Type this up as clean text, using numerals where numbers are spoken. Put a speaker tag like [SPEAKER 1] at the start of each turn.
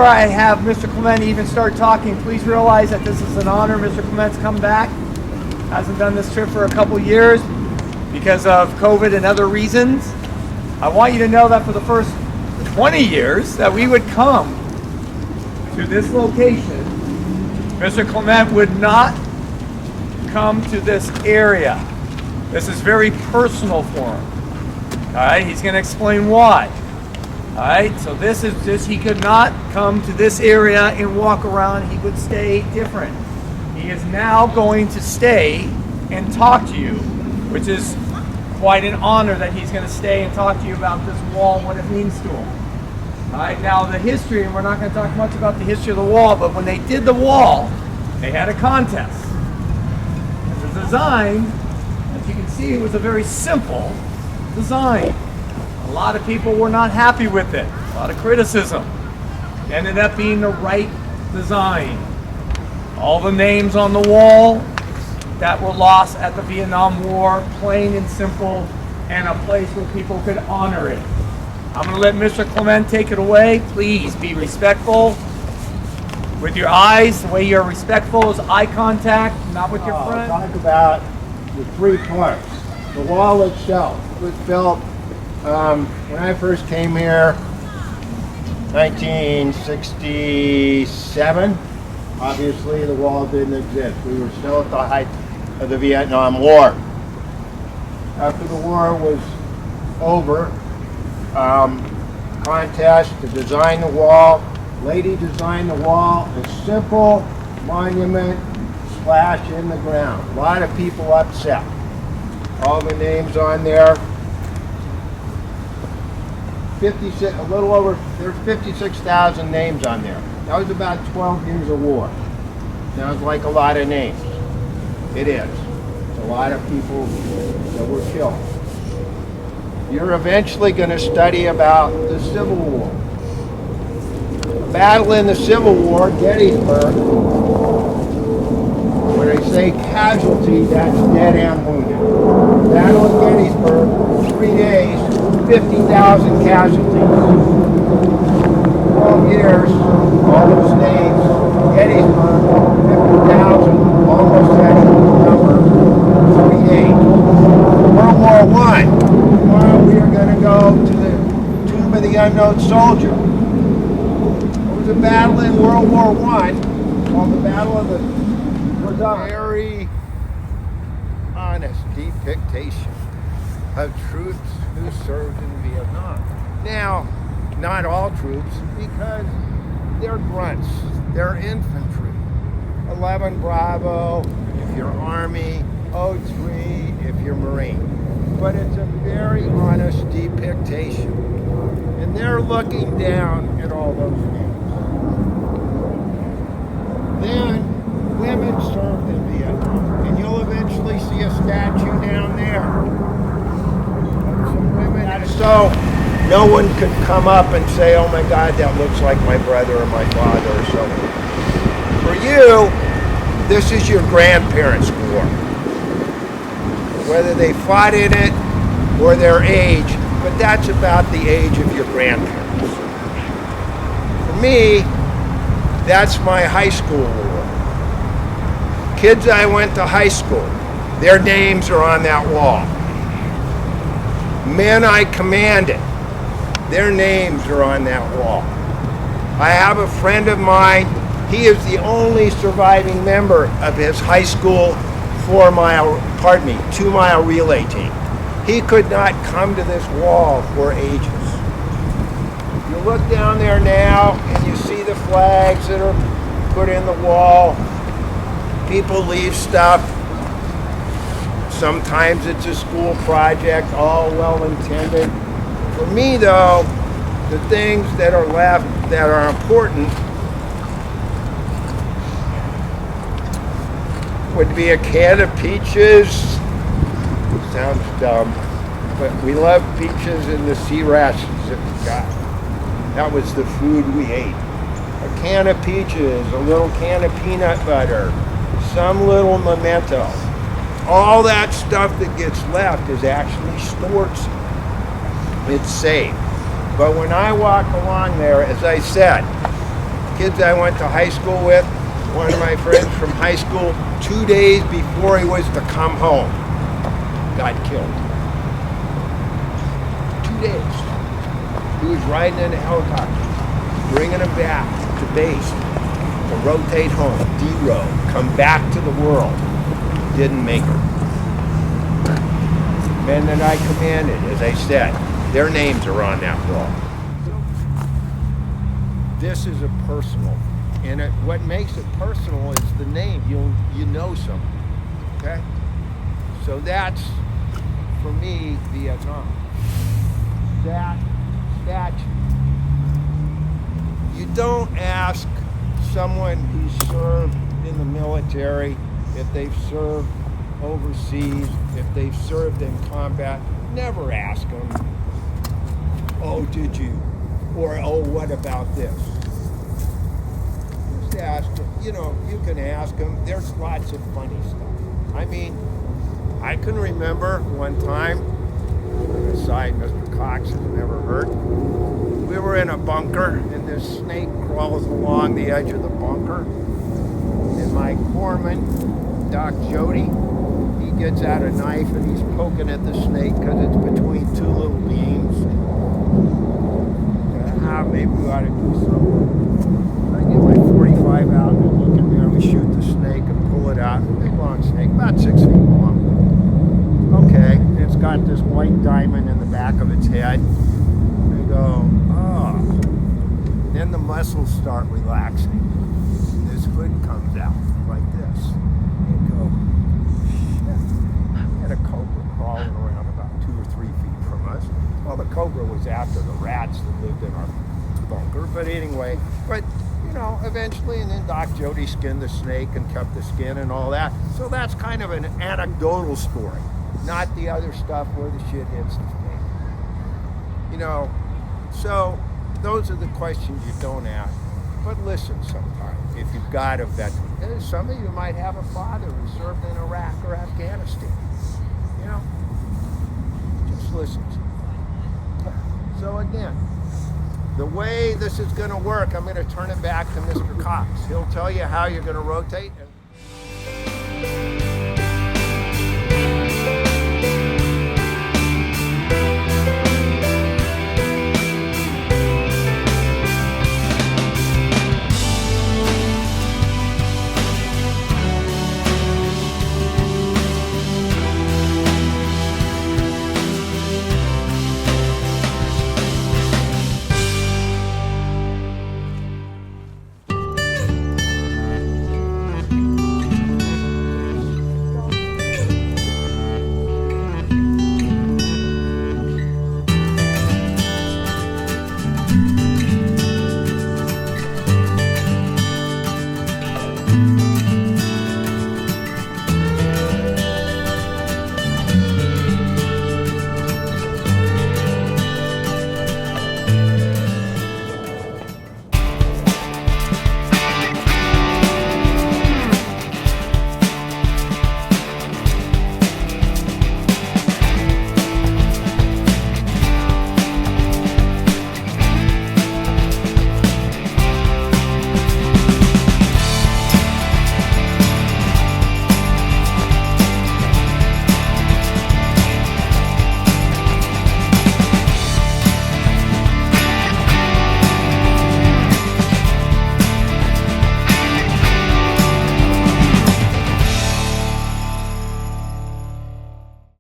[SPEAKER 1] I have Mr. Clement even start talking, please realize that this is an honor. Mr. Clement's come back. Hasn't done this trip for a couple years because of COVID and other reasons. I want you to know that for the first 20 years that we would come to this location, Mr. Clement would not come to this area. This is very personal for him. All right, he's going to explain why. All right, so this is just, he could not come to this area and walk around. He would stay different. He is now going to stay and talk to you, which is quite an honor that he's going to stay and talk to you about this wall and what it means to him. All right, now the history, and we're not going to talk much about the history of the wall, but when they did the wall, they had a contest. The design, as you can see, was a very simple design. A lot of people were not happy with it. A lot of criticism. It ended up being the right design. All the names on the wall that were lost at the Vietnam War, plain and simple, and a place where people could honor it. I'm going to let Mr. Clement take it away. Please be respectful with your eyes. The way you're respectful is eye contact, not with your friend.
[SPEAKER 2] Talk about the three parts. The wall itself was built when I first came here, 1967. Obviously, the wall didn't exist. We were still at the height of the Vietnam War. After the war was over, contest to design the wall. Lady designed the wall, a simple monument splash in the ground. A lot of people upset. All the names on there. 56, a little over, there's 56,000 names on there. That was about 12 years of war. Sounds like a lot of names. It is. It's a lot of people that were killed. You're eventually going to study about the Civil War. The battle in the Civil War, Gettysburg, when I say casualty, that's dead and wounded. Battle of Gettysburg, 3 days, 50,000 casualties. 12 years, all those names, Gettysburg, 50,000, almost that number, 3 days. World War I, tomorrow we are going to go to the Tomb of the Unknown Soldier. There was a battle in World War I, called the Battle of the Verdun. Very honest depiction of troops who served in Vietnam. Now, not all troops, because they're grunts, they're infantry. 11 Bravo if you're Army, 03 if you're Marine. But it's a very honest depiction. And they're looking down at all those names. Then, women served in Vietnam, and you'll eventually see a statue down there. Some women, so no one could come up and say, oh my God, that looks like my brother or my father or something. For you, this is your grandparents' war. Whether they fought in it or their age, but that's about the age of your grandparents. For me, that's my high school war. Kids I went to high school, their names are on that wall. Men I commanded, their names are on that wall. I have a friend of mine, he is the only surviving member of his high school 2-mile relay team. He could not come to this wall for ages. You look down there now and you see the flags that are put in the wall. People leave stuff. Sometimes it's a school project, all well intended. For me though, the things that are left that are important would be a can of peaches. Sounds dumb, but we love peaches and the sea rations that we got. That was the food we ate. A can of peaches, a little can of peanut butter, some little memento. All that stuff that gets left is actually stored. It's safe. But when I walk along there, as I said, kids I went to high school with, one of my friends from high school, 2 days before he was to come home, got killed. 2 days. He was riding in a helicopter, bringing him back to base to rotate home, D-row, come back to the world. Didn't make it. Men that I commanded, as I said, their names are on that wall. This is a personal, and what makes it personal is the name. You know someone, okay? So that's, for me, Vietnam. That statue. You don't ask someone who served in the military if they've served overseas, if they've served in combat. Never ask them, oh, did you? Or, oh, what about this? Just ask them. You know, you can ask them. There's lots of funny stuff. I mean, I can remember one time, aside, Mr. Cox has never heard, we were in a bunker, and this snake crawls along the edge of the bunker, and my corpsman, Doc Jody, he gets out a knife and he's poking at the snake because it's between two little beams. Maybe we ought to do something. I get my 45 out and look in there, we shoot the snake and pull it out. Big long snake, about 6 feet long. Okay, it's got this white diamond in the back of its head. We go, oh. Then the muscles start relaxing. This hood comes out like this. You go, shit. We had a cobra crawling around about 2 or 3 feet from us. Well, the cobra was after the rats that lived in our bunker, but anyway, you know, eventually, and then Doc Jody skinned the snake and kept the skin and all that. So that's kind of an anecdotal story, not the other stuff where the shit hits the fan. You know, so those are the questions you don't ask. But listen sometime, if you've got a veteran. Some of you might have a father who served in Iraq or Afghanistan. You know, just listen. So again, the way this is going to work, I'm going to turn it back to Mr. Cox. He'll tell you how you're going to rotate.